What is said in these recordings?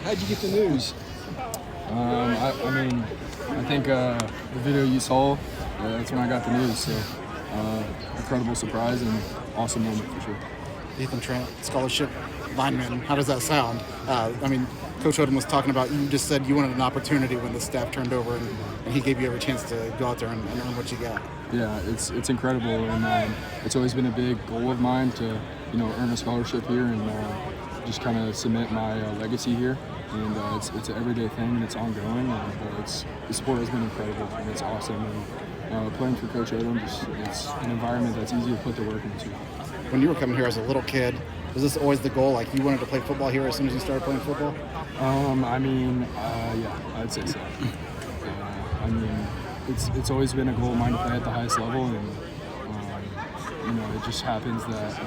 How'd you get the news? I think the video you saw, that's when I got the news. So incredible surprise and awesome moment for sure. Ethan Trent, scholarship lineman. How does that sound? Coach Odom was talking about, you just said you wanted an opportunity when the staff turned over, and he gave you every chance to go out there and earn what you got. Yeah, it's incredible, and it's always been a big goal of mine to earn a scholarship here and just kind of cement my legacy here. And it's an everyday thing, and it's ongoing. And the sport has been incredible, and it's awesome. And playing for Coach Odom, it's an environment that's easy to put the work into. When you were coming here as a little kid, was this always the goal? Like, you wanted to play football here as soon as you started playing football? Yeah, I'd say so. It's always been a goal of mine to play at the highest level, and it just happens that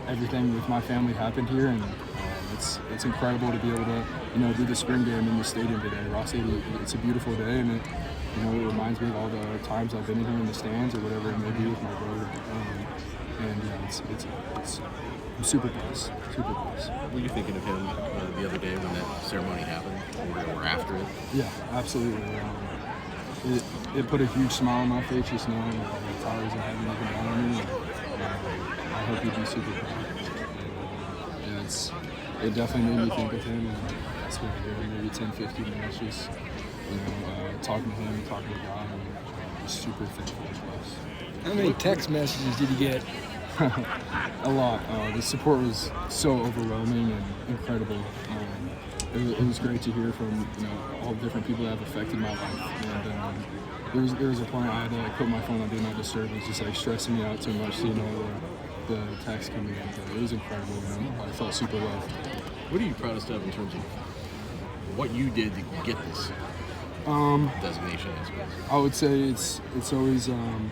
everything with my family happened here, and it's incredible to be able to do the spring game in the stadium today. Ross Stadium, it's a beautiful day, and it reminds me of all the times I've been in here in the stands or whatever it may be with my brother. I'm super blessed. Super blessed. Were you thinking of him the other day when that ceremony happened, or after it? Yeah, absolutely. It put a huge smile on my face just knowing that Tyler's in heaven looking down on me. I hope he'd be super proud. It definitely made me think of him, and I spent maybe 10-15 minutes just talking to him, talking to God, and just super thankful and blessed. How many text messages did you get? A lot. The support was so overwhelming and incredible. It was great to hear from all the different people that have affected my life. And there was a point I had to put my phone on Do Not Disturb. It was just stressing me out too much, the text coming in. But it was incredible, and I felt super loved. What are you proudest of in terms of what you did to get this designation, I suppose? I would say it's always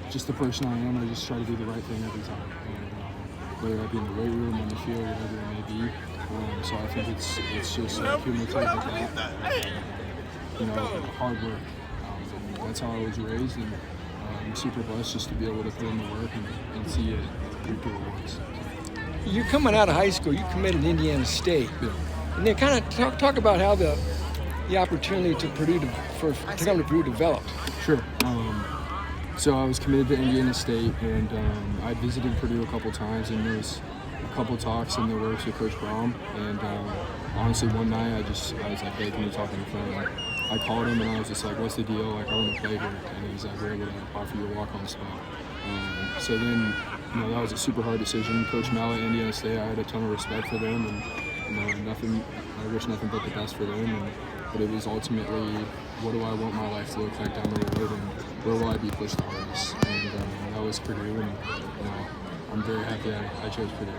just the person I am. I just try to do the right thing every time, and whether that be in the weight room, on the field, whatever it may be. So I think it's just cumulative with that, hard work. That's how I was raised, and I'm super blessed just to be able to put in the work and see it reap the rewards. You're coming out of high school. You committed to Indiana State, Yeah. and then kind of talk about how the opportunity to come to Purdue developed. Sure. So I was committed to Indiana State, and I visited Purdue a couple times, and there was a couple talks in the works with Coach Brom. And honestly, one night I was like, "Hey, can you talk on the phone?" I called him, and I was just like, "What's the deal? I want to play here." And he's like, "We're able to offer you a walk-on spot." So then, that was a super hard decision. Coach Mallett, Indiana State, I had a ton of respect for them, and I wish nothing but the best for them. But it was ultimately, what do I want my life to look like down the road, and where will I be pushed the hardest? And that was Purdue, and I'm very happy I chose Purdue.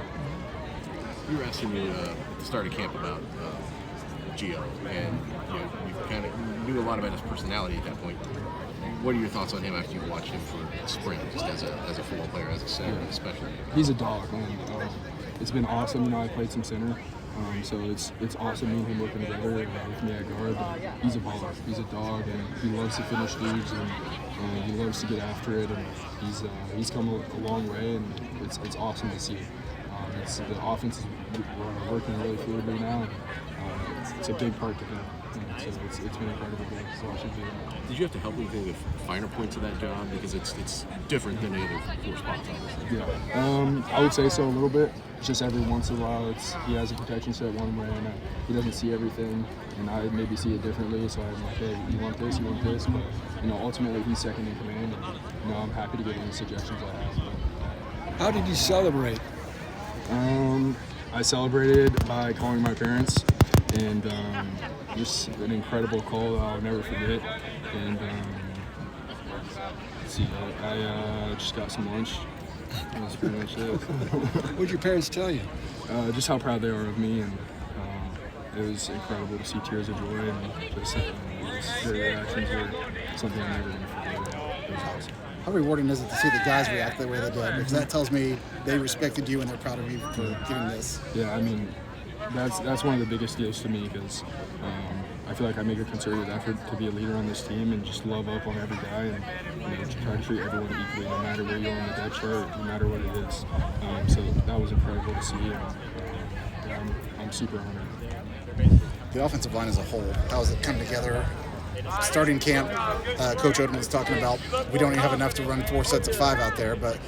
You were asking me at the start of camp about Gio, and you kind of knew a lot about his personality at that point. What are your thoughts on him after you watched him for spring, just as a football player, as a center, especially? He's a dog, and it's been awesome. I played some center. So it's awesome meeting him working together with me at guard. But he's a baller. He's a dog, and he loves to finish leads, and he loves to get after it. And he's come a long way, and it's awesome to see. The offense is working really fluidly now, and it's a big part to him. So it's been incredible to watch him do that. Did you have to help him with finer points of that job, because it's different than the other 4 spots, obviously? Yeah, I would say so a little bit. Just every once in a while, he has a protection set one way, and he doesn't see everything, and I maybe see it differently. So I'm like, "Hey, you want this? You want this?" But ultimately, he's second in command, and I'm happy to get any suggestions I have. How did you celebrate? I celebrated by calling my parents, and just an incredible call that I'll never forget. And let's see, I just got some lunch. That's pretty much it. What did your parents tell you? Just how proud they are of me, and it was incredible to see tears of joy, and just their reactions were something I'm never going to forget. It was awesome. How rewarding is it to see the guys react the way they did? Because that tells me they respected you and they're proud of you for getting this. Yeah, that's one of the biggest deals to me, because I feel like I make a concerted effort to be a leader on this team and just love up on every guy, and try to treat everyone equally, no matter where you are on the depth chart, no matter what it is. So that was incredible to see, and I'm super honored. the offensive line as a whole, how has it come together? Starting camp, Coach Odom was talking about we don't even have enough to run 4 sets of 5 out there, but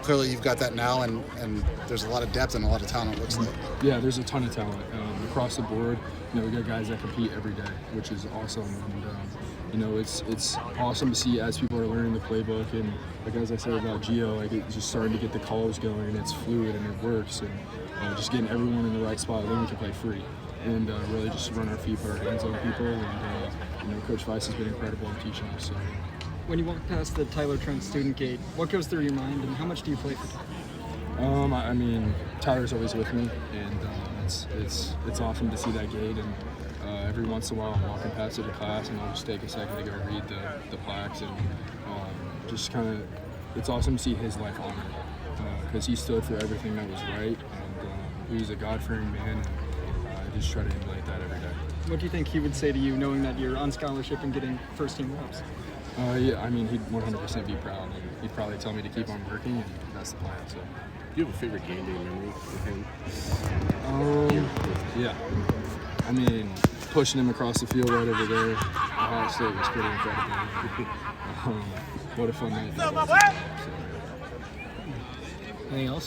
clearly you've got that now, and there's a lot of depth and a lot of talent, it looks like. Yeah, there's a ton of talent across the board. We got guys that compete every day, which is awesome. And it's awesome to see as people are learning the playbook, and like as I said about Gio, like it's just starting to get the calls going, and it's fluid and it works, and just getting everyone in the right spot. Then we can play free and really just run our feet, put our hands on people, and Coach Weiss has been incredible in teaching us. So. When you walk past the Tyler Trent student gate, what goes through your mind, and how much do you play for Tyler? I mean, Tyler's always with me, and it's awesome to see that gate. And every once in a while, I'm walking past it to class, and I'll just take a second to go read the plaques, and just kind of, it's awesome to see his life on it, because he stood for everything that was right, and he was a God-fearing man. And I just try to emulate that every day. What do you think he would say to you, knowing that you're on scholarship and getting first-team reps? Yeah, I mean, he'd 100% be proud, and he'd probably tell me to keep on working, and that's the plan. So. Do you have a favorite game day memory with him? Yeah. I mean, pushing him across the field right over there, Ohio State was pretty incredible. What a fun night. Anything else?